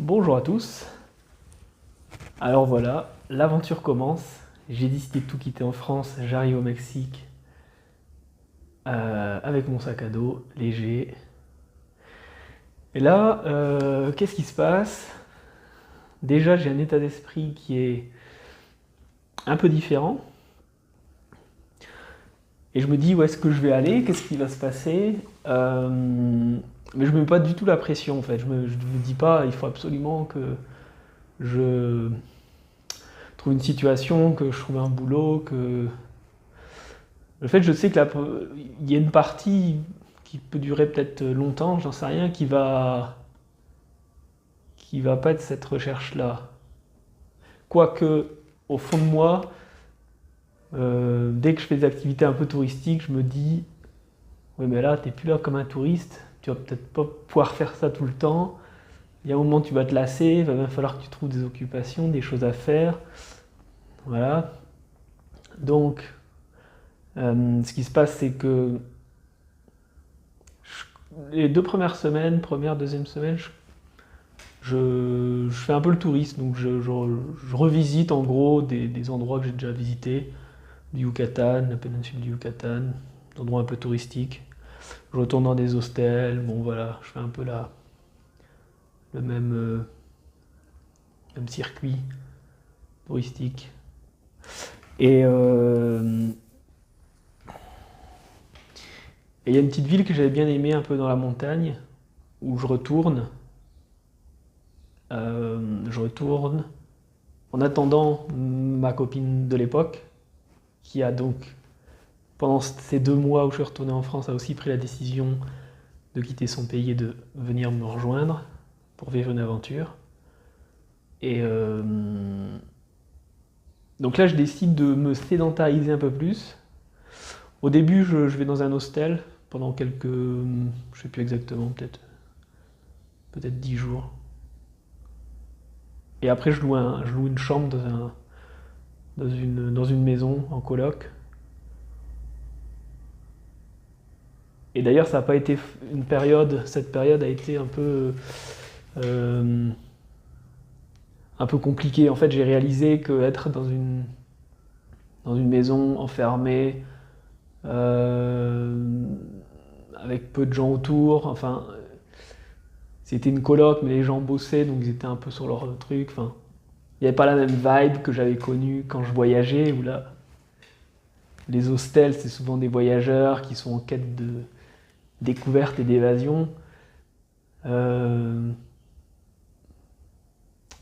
Bonjour à tous. Alors voilà, l'aventure commence. J'ai décidé de tout quitter en France, j'arrive au Mexique avec mon sac à dos léger. Et là, qu'est-ce qui se passe? Déjà, j'ai un état d'esprit qui est un peu différent. Et je me dis où est-ce que je vais aller, qu'est-ce qui va se passer. Mais je ne mets pas du tout la pression en fait. Je me dis pas, il faut absolument que je trouve une situation, que je trouve un boulot, que... Le fait, je sais que il y a une partie qui peut durer peut-être longtemps, j'en sais rien, qui va pas être cette recherche-là. Quoique, au fond de moi, dès que je fais des activités un peu touristiques, je me dis, ouais, mais là, t'es plus là comme un touriste, tu vas peut-être pas pouvoir faire ça tout le temps. Il y a un moment, tu vas te lasser, il va même falloir que tu trouves des occupations, des choses à faire. Voilà. Donc, ce qui se passe, c'est que les 2 premières semaines, première, deuxième semaine, je fais un peu le touriste, donc je revisite en gros des endroits que j'ai déjà visités, du Yucatan, la péninsule du Yucatan, des endroits un peu touristiques. Je retourne dans des hostels, bon voilà, je fais un peu le même circuit touristique. Et il y a une petite ville que j'avais bien aimée, un peu dans la montagne, où je retourne. Je retourne en attendant ma copine de l'époque, qui a donc, pendant ces 2 mois où je suis retourné en France, a aussi pris la décision de quitter son pays et de venir me rejoindre pour vivre une aventure. Et donc là, je décide de me sédentariser un peu plus. Au début, je vais dans un hostel pendant quelques, je sais plus exactement, peut-être 10 jours. Et après, je loue une chambre dans une maison en coloc. Et d'ailleurs, ça n'a pas été une période, cette période a été euh, un peu compliquée. En fait, j'ai réalisé qu'être dans une maison enfermée, avec peu de gens autour, enfin, c'était une coloc, mais les gens bossaient, donc ils étaient un peu sur leur truc. Enfin, il n'y avait pas la même vibe que j'avais connue quand je voyageais, où là, les hostels, c'est souvent des voyageurs qui sont en quête de découverte et d'évasion. Euh,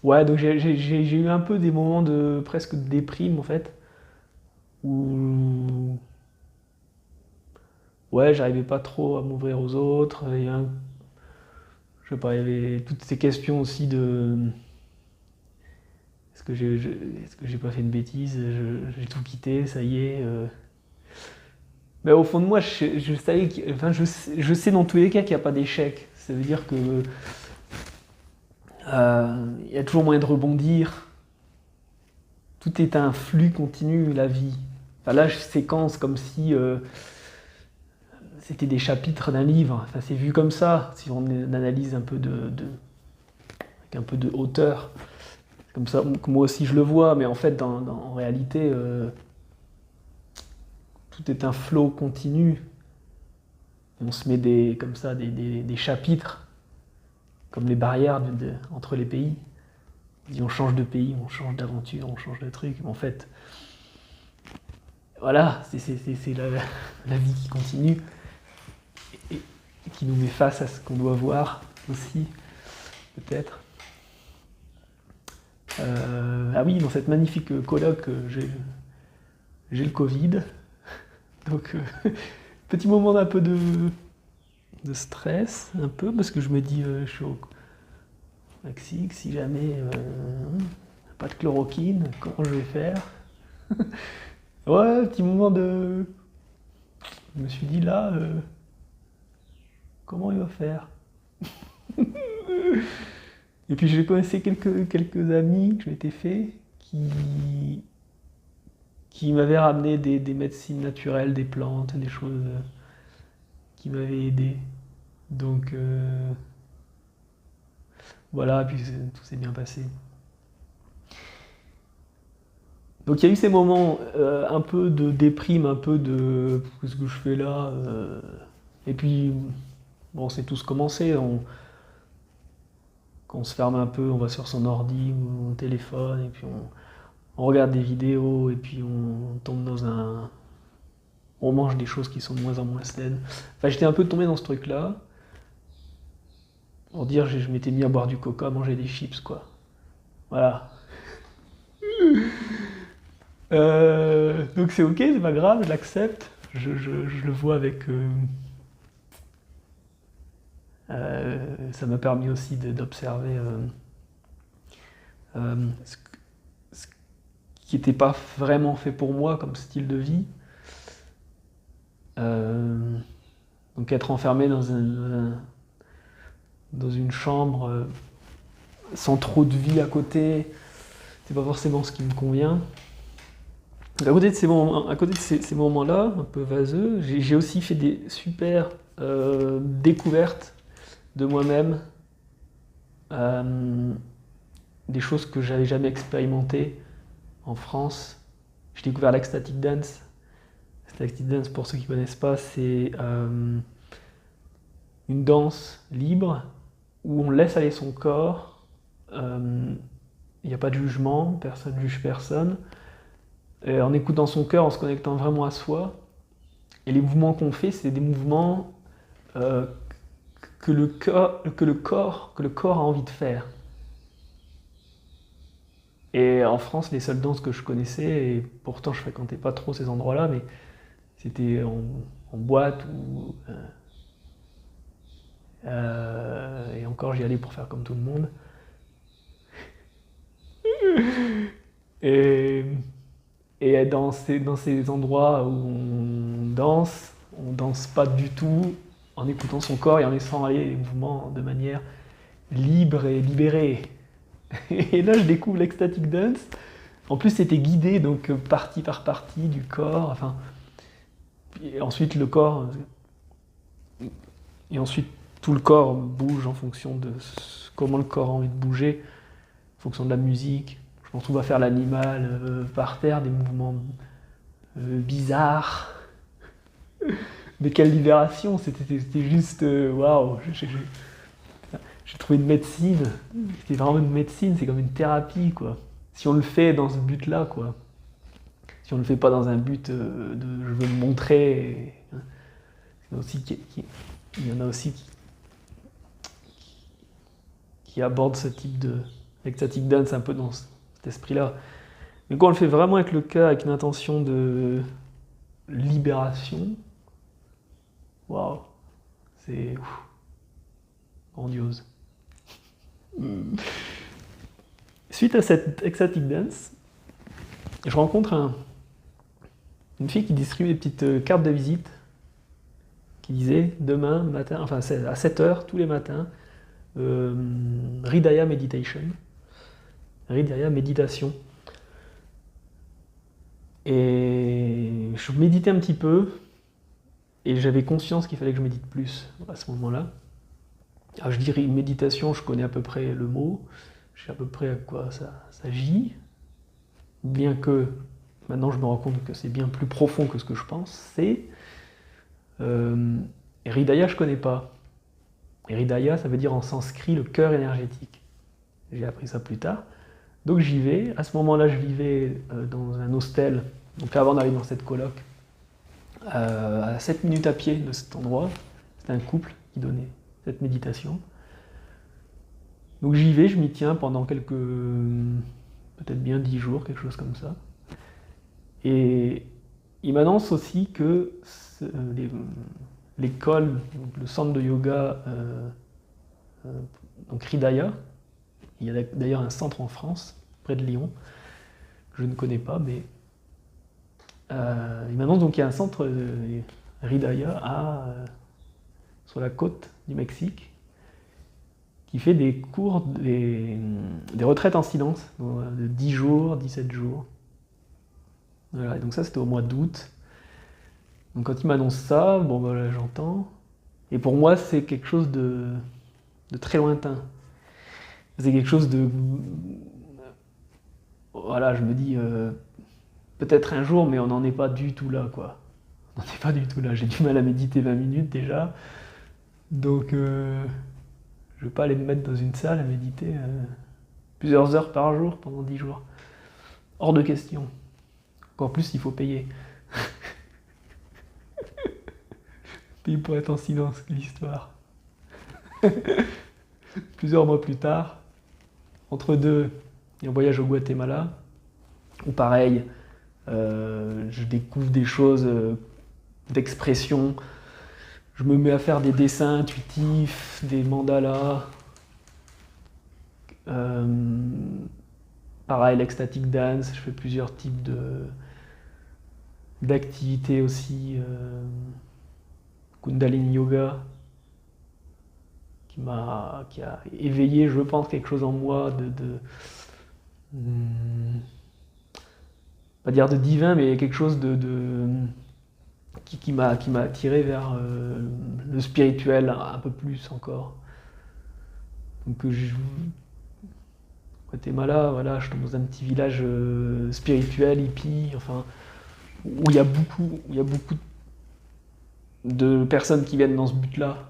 Ouais, donc j'ai eu un peu des moments de presque de déprime en fait, où ouais, j'arrivais pas trop à m'ouvrir aux autres. Je sais pas, il y avait toutes ces questions aussi de est-ce que j'ai pas fait une bêtise, j'ai tout quitté, ça y est. Mais au fond de moi, je savais, enfin, je sais dans tous les cas qu'il n'y a pas d'échec. Ça veut dire que il y a toujours moyen de rebondir. Tout est un flux continu, la vie. Enfin, là, je séquence comme si c'était des chapitres d'un livre. Enfin, c'est vu comme ça, si on analyse un peu avec un peu de hauteur. Comme ça, moi aussi je le vois, mais en fait, en réalité, tout est un flot continu. On se met comme ça des chapitres, comme les barrières entre les pays. On dit on change de pays, on change d'aventure, on change de truc. Mais en fait, voilà, c'est la vie qui continue et qui nous met face à ce qu'on doit voir aussi, peut-être. Ah oui, dans cette magnifique coloc, j'ai le Covid. Donc, petit moment d'un peu de stress, un peu, parce que je me dis, je suis au Mexique, si jamais pas de chloroquine, comment je vais faire? Ouais, petit moment de... Je me suis dit là, comment il va faire? Et puis j'ai connaissé quelques amis que je m'étais fait qui m'avaient ramené des médecines naturelles, des plantes, des choses qui m'avaient aidé. Donc voilà, puis tout s'est bien passé. Donc il y a eu ces moments un peu de déprime, un peu de qu'est-ce que je fais là et puis bon, c'est tous commencé. Quand on se ferme un peu, on va sur son ordi ou son téléphone et puis on regarde des vidéos et puis on tombe dans un. On mange des choses qui sont de moins en moins saines. Enfin, j'étais un peu tombé dans ce truc-là. Pour dire, je m'étais mis à boire du coca, à manger des chips, quoi. Voilà. Donc c'est ok, c'est pas grave, je l'accepte. Je le vois avec. Ça m'a permis aussi d'observer ce qui n'était pas vraiment fait pour moi comme style de vie. Donc être enfermé dans une chambre sans trop de vie à côté, c'est pas forcément ce qui me convient. À côté de ces moments-là, un peu vaseux, j'ai aussi fait des super découvertes de moi-même, des choses que j'avais jamais expérimentées en France. J'ai découvert l'ecstatic dance. L'ecstatic dance, pour ceux qui ne connaissent pas, c'est une danse libre où on laisse aller son corps. Il n'y a pas de jugement, personne ne juge personne. Et en écoutant son cœur, en se connectant vraiment à soi. Et les mouvements qu'on fait, c'est des mouvements que le corps a envie de faire. Et en France, les seules danses que je connaissais, et pourtant je fréquentais pas trop ces endroits-là, mais c'était en boîte ou et encore j'y allais pour faire comme tout le monde. Et dans ces endroits où on danse pas du tout en écoutant son corps et en laissant aller les mouvements de manière libre et libérée. Et là, je découvre l'ecstatic dance. En plus, c'était guidé, donc partie par partie du corps. Enfin, et ensuite le corps, et ensuite tout le corps bouge en fonction de comment le corps a envie de bouger, en fonction de la musique. Je me retrouve à faire l'animal par terre, des mouvements bizarres. Mais quelle libération! C'était juste waouh! J'ai trouvé une médecine. C'était vraiment une médecine, c'est comme une thérapie, quoi. Si on le fait dans ce but-là, quoi. Si on ne le fait pas dans un but de je veux me montrer. Il y en a aussi qui abordent ce type de ecstatic dance un peu dans cet esprit-là. Mais quand on le fait vraiment avec le cœur, avec une intention de libération, waouh, c'est grandiose. Suite à cette ecstatic dance, je rencontre une fille qui distribue des petites cartes de visite qui disait demain matin, enfin à 7h tous les matins, Hridaya Meditation. Hridaya Méditation. Et je méditais un petit peu et j'avais conscience qu'il fallait que je médite plus à ce moment-là. Alors je dirais méditation, je connais à peu près le mot, je sais à peu près à quoi ça s'agit, bien que maintenant je me rends compte que c'est bien plus profond que ce que je pense. Hridaya, je connais pas. Hridaya, ça veut dire en sanskrit le cœur énergétique. J'ai appris ça plus tard. Donc j'y vais. À ce moment-là, je vivais dans un hostel, donc avant d'arriver dans cette coloc, à 7 minutes à pied de cet endroit. C'était un couple qui donnait cette méditation. Donc j'y vais, je m'y tiens pendant peut-être bien 10 jours, quelque chose comme ça. Et il m'annonce aussi que l'école, le centre de yoga, donc Hridaya, il y a d'ailleurs un centre en France, près de Lyon, que je ne connais pas, mais il m'annonce donc qu'il y a un centre Hridaya sur la côte du Mexique, qui fait des cours, des retraites en silence, de 10 jours, 17 jours. Voilà, et donc ça c'était au mois d'août. Donc quand il m'annonce ça, bon voilà, j'entends. Et pour moi c'est quelque chose de très lointain. c'est quelque chose de... Voilà, je me dis, peut-être un jour, mais on n'en est pas du tout là, quoi. On n'en est pas du tout là. J'ai du mal à méditer 20 minutes déjà. Donc, je vais pas aller me mettre dans une salle à méditer plusieurs heures par jour pendant 10 jours. Hors de question. Encore plus, il faut payer. Payer pour être en silence, l'histoire. Plusieurs mois plus tard, entre deux, il y a un voyage au Guatemala, où pareil, je découvre des choses d'expression. Je me mets à faire des dessins intuitifs, des mandalas. Pareil, l'ecstatic dance, je fais plusieurs types d'activités aussi. Kundalini Yoga, qui a éveillé, je pense, quelque chose en moi pas dire de divin, mais quelque chose qui m'a attiré vers le spirituel un peu plus encore. Donc Guatemala, voilà, je tombe dans un petit village spirituel, hippie, enfin, où il y a beaucoup de personnes qui viennent dans ce but-là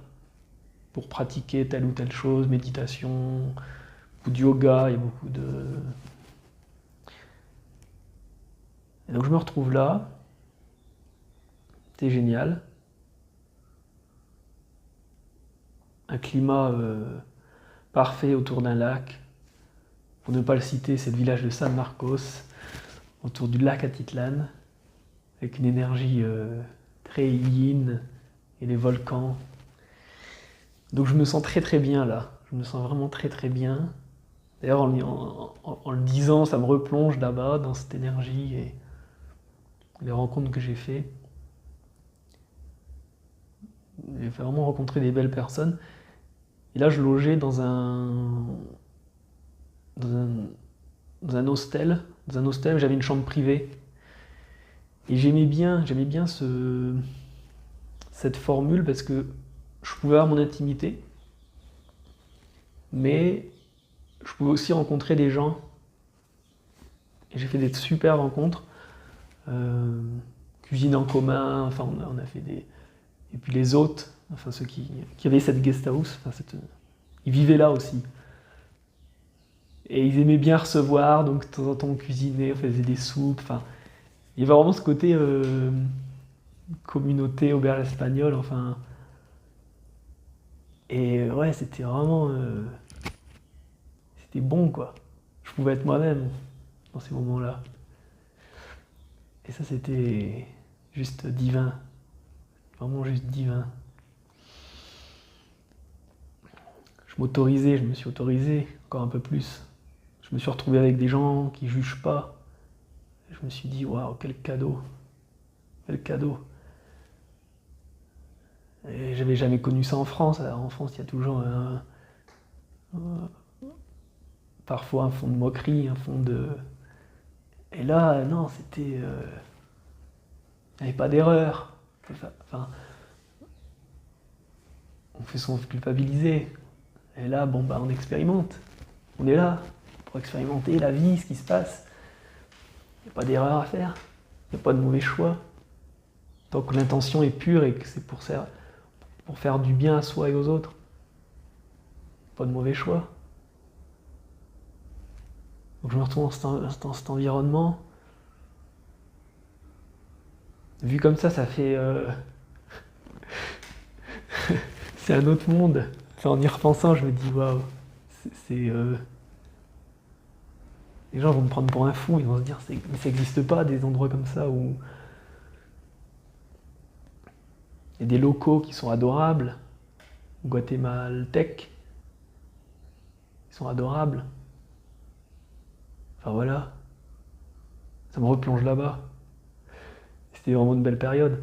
pour pratiquer telle ou telle chose, méditation, beaucoup de yoga, il y a beaucoup de... Et donc je me retrouve là, c'est génial. Un climat parfait autour d'un lac. Pour ne pas le citer, c'est le village de San Marcos, autour du lac Atitlan, avec une énergie très yin et les volcans. Donc je me sens très très bien là, je me sens vraiment très très bien. D'ailleurs en le disant, ça me replonge là-bas dans cette énergie et les rencontres que j'ai faites. J'ai vraiment rencontré des belles personnes. Et là je logeais dans un hostel. Dans un hostel, j'avais une chambre privée. Et j'aimais bien cette formule parce que je pouvais avoir mon intimité, mais je pouvais aussi rencontrer des gens. Et j'ai fait des super rencontres. Cuisine en commun, enfin on a fait des... Et puis les hôtes, enfin ceux qui avaient cette guest house, enfin ils vivaient là aussi. Et ils aimaient bien recevoir, donc de temps en temps on cuisinait, on faisait des soupes, enfin... Il y avait vraiment ce côté communauté, auberge espagnole, enfin... Et ouais, c'était vraiment... c'était bon, quoi. Je pouvais être moi-même dans ces moments-là. Et ça, c'était juste divin. Vraiment juste divin. Je me suis autorisé encore un peu plus. Je me suis retrouvé avec des gens qui jugent pas. Je me suis dit, waouh, quel cadeau. Quel cadeau. Et j'avais jamais connu ça en France. Alors, en France, il y a toujours parfois un fond de moquerie, un fond de... Et là, non, c'était... il n'y avait pas d'erreur. Enfin, on fait son culpabiliser. Et là, bon, bah, on expérimente. On est là pour expérimenter la vie, ce qui se passe. Il n'y a pas d'erreur à faire. Il n'y a pas de mauvais choix. Tant que l'intention est pure et que c'est pour faire du bien à soi et aux autres. Pas de mauvais choix. Donc je me retrouve dans cet environnement. Vu comme ça fait... c'est un autre monde. Enfin, en y repensant, je me dis, waouh, les gens vont me prendre pour un fou, ils vont se dire, mais ça n'existe pas des endroits comme ça où il y a des locaux qui sont adorables, guatémaltèques, ils sont adorables. Enfin voilà, ça me replonge là-bas. C'était vraiment une belle période.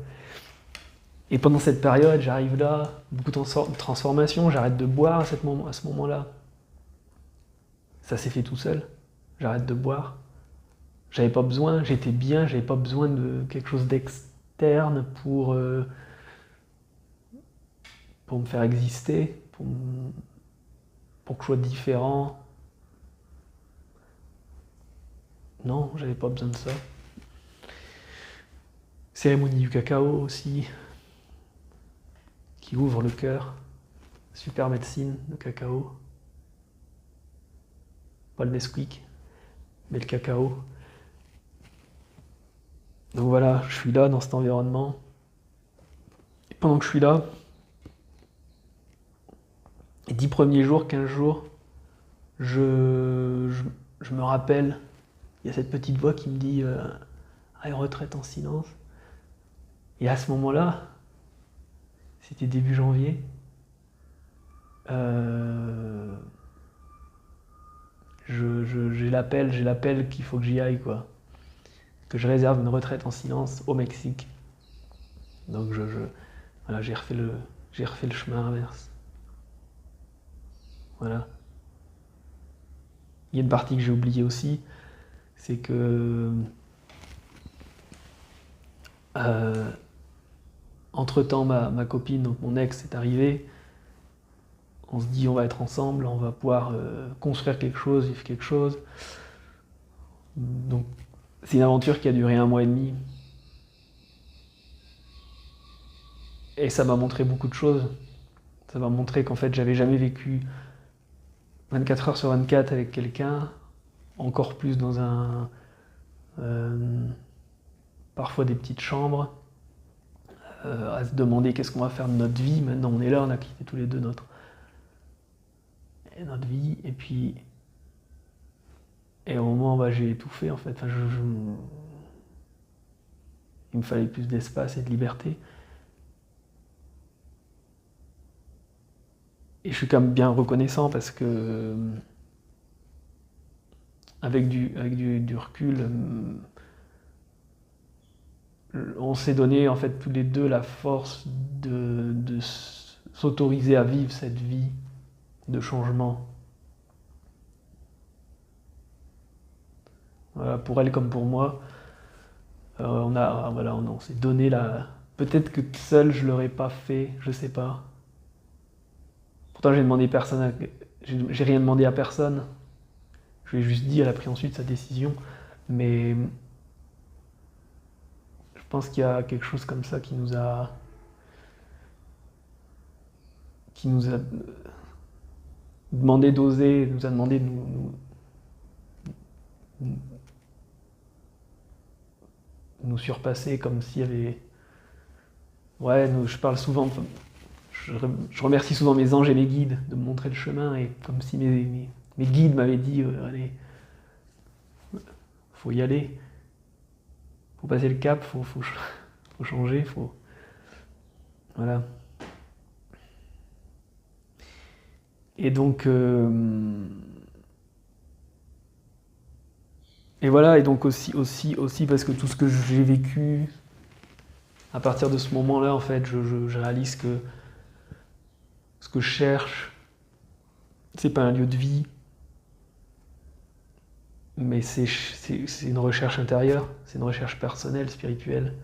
Et pendant cette période, j'arrive là, beaucoup de transformations, j'arrête de boire à ce moment-là. Ça s'est fait tout seul, j'arrête de boire. J'avais pas besoin, j'étais bien, j'avais pas besoin de quelque chose d'externe pour me faire exister, pour que je sois différent. Non, j'avais pas besoin de ça. Cérémonie du cacao aussi, qui ouvre le cœur. Super médecine, le cacao. Pas le Nesquik, mais le cacao. Donc voilà, je suis là dans cet environnement. Et pendant que je suis là, les 10 premiers jours, 15 jours, je me rappelle, il y a cette petite voix qui me dit allez, retraite en silence. Et à ce moment-là, c'était début janvier, j'ai l'appel qu'il faut que j'y aille, quoi. Que je réserve une retraite en silence au Mexique. Donc voilà, j'ai refait le chemin inverse. Voilà. Il y a une partie que j'ai oubliée aussi, c'est que entre-temps, ma copine, donc mon ex, est arrivée. On se dit on va être ensemble, on va pouvoir construire quelque chose, vivre quelque chose. Donc c'est une aventure qui a duré 1 mois et demi. Et ça m'a montré beaucoup de choses. Ça m'a montré qu'en fait j'avais jamais vécu 24 heures sur 24 avec quelqu'un, encore plus dans parfois des petites chambres, à se demander qu'est-ce qu'on va faire de notre vie. Maintenant on est là, on a quitté tous les deux notre vie, et puis au moment j'ai étouffé en fait. Enfin, il me fallait plus d'espace et de liberté. Et je suis quand même bien reconnaissant parce que avec du recul, on s'est donné en fait tous les deux la force de s'autoriser à vivre cette vie de changement. Voilà, pour elle comme pour moi, on s'est donné la. Peut-être que seul je l'aurais pas fait, je sais pas. Pourtant j'ai rien demandé à personne. Je lui ai juste dit, elle a pris ensuite sa décision. Mais je pense qu'il y a quelque chose comme ça qui nous a demandé d'oser, nous a demandé de nous surpasser, comme s'il y avait. Ouais, je parle souvent. Je remercie souvent mes anges et mes guides de me montrer le chemin, et comme si mes guides m'avaient dit allez, faut y aller, faut passer le cap, faut changer, faut. Voilà. Et donc. Et voilà, et donc aussi parce que tout ce que j'ai vécu, à partir de ce moment-là, en fait, je réalise que ce que je cherche, c'est pas un lieu de vie, mais c'est une recherche intérieure, c'est une recherche personnelle, spirituelle.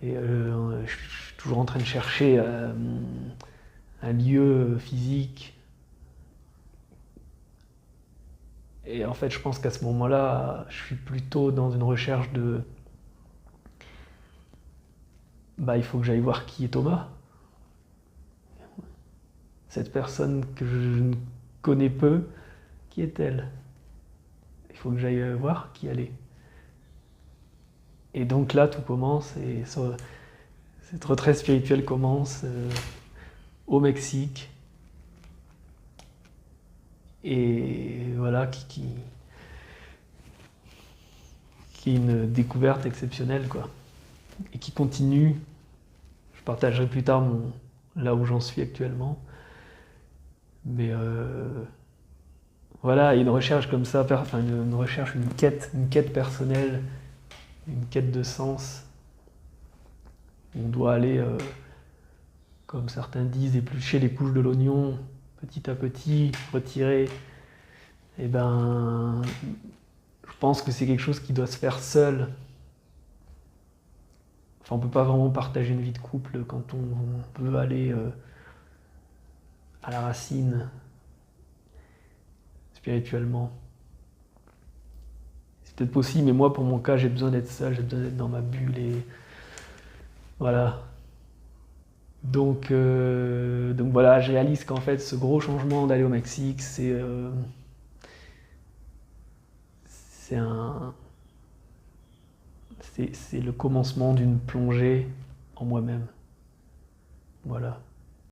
Et je suis toujours en train de chercher un lieu physique. Et en fait, je pense qu'à ce moment-là, je suis plutôt dans une recherche de. Il faut que j'aille voir qui est Thomas. Cette personne que je ne connais peu, qui est-elle? Il faut que j'aille voir qui elle est. Et donc là, tout commence, et cette retraite spirituelle commence au Mexique. Et voilà, qui est une découverte exceptionnelle, quoi. Et qui continue. Je partagerai plus tard là où j'en suis actuellement. Mais voilà, une recherche comme ça, une recherche, une quête personnelle, une quête de sens. On doit aller, comme certains disent, éplucher les couches de l'oignon, petit à petit, retirer. Et je pense que c'est quelque chose qui doit se faire seul. Enfin, on peut pas vraiment partager une vie de couple quand on veut aller à la racine spirituellement. peut-être possible, mais moi, pour mon cas, j'ai besoin d'être seul, j'ai besoin d'être dans ma bulle et voilà. Donc voilà, je réalise qu'en fait, ce gros changement d'aller au Mexique, c'est un, c'est le commencement d'une plongée en moi-même. Voilà.